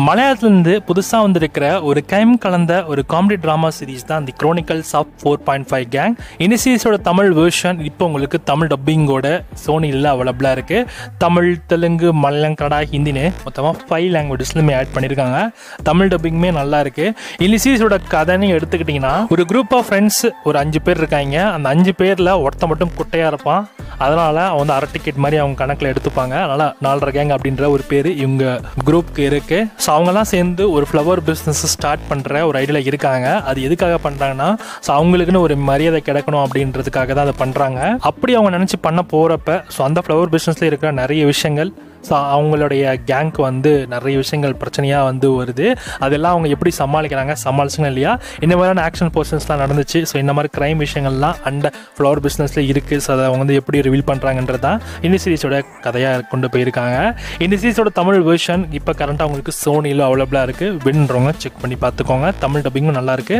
மலையாளத்திலிருந்து புதுசாக வந்திருக்கிற ஒரு கைம் கலந்த ஒரு காமெடி ட்ராமா சீரீஸ் தான் தி குரோனிக்கல்ஸ் ஆஃப் 4.5 கேங். இந்த சீரிஸோட தமிழ் வெர்ஷன் இப்போ உங்களுக்கு தமிழ் டப்பிங்கோட சோனியில் அவைலபிளாக இருக்குது. தமிழ், தெலுங்கு, மலையாளம், கன்னடா, ஹிந்தின்னு மொத்தமாக 5 லாங்குவேஜஸ்லையுமே ஆட் பண்ணியிருக்காங்க. தமிழ் டப்பிங்குமே நல்லா இருக்குது. இந்த சீரிஸோட கதைன்னு எடுத்துக்கிட்டிங்கன்னா, ஒரு குரூப் ஆஃப் ஃப்ரெண்ட்ஸ் ஒரு 5 பேர் இருக்காங்க. அந்த 5 பேரில் ஒருத்த மட்டும் குட்டையாக இருப்பான். அதனால் அவன் வந்து அரை டிக்கெட் மாதிரி அவங்க கணக்கில் எடுத்துப்பாங்க. அதனால் 4.5 கேங் அப்படின்ற ஒரு பேர் இவங்க குரூப்புக்கு இருக்குது. ஸோ அவங்கெல்லாம் சேர்ந்து ஒரு ஃப்ளவர் பிஸ்னஸ் ஸ்டார்ட் பண்ணுற ஒரு ஐடியாவில் இருக்காங்க. அது எதுக்காக பண்ணுறாங்கன்னா, ஸோ அவங்களுக்குன்னு ஒரு மரியாதை கிடைக்கணும் அப்படின்றதுக்காக தான் அதை பண்ணுறாங்க. அப்படி அவங்க நினச்சி பண்ண போகிறப்ப ஸோ அந்த ஃப்ளவர் பிஸ்னஸில் இருக்கிற நிறைய விஷயங்கள், ஸோ அவங்களுடைய கேங்க்கு வந்து நிறைய விஷயங்கள் பிரச்சனையாக வந்து வருது. அதெல்லாம் அவங்க எப்படி சமாளிச்சுங்க இல்லையா? இந்த மாதிரியான ஆக்ஷன் போர்ஷன்ஸ்லாம் நடந்துச்சு. ஸோ இந்த மாதிரி க்ரைம் விஷயங்கள்லாம் அந்த ஃப்ளவர் பிஸ்னஸில் இருக்குது. ஸோ அதை அவங்க வந்து எப்படி ரிவீல் பண்ணுறாங்கன்றது தான் இந்த சீரிஸோட கதையாக கொண்டு போயிருக்காங்க. இந்த சீரிஸோட தமிழ் வெர்ஷன் இப்போ கரண்ட்டாக அவங்களுக்கு சோனியில் அவைலபிளாக இருக்குது. வேணுன்றவங்க செக் பண்ணி பார்த்துக்கோங்க. தமிழ் டப்பிங்கும் நல்லாயிருக்கு.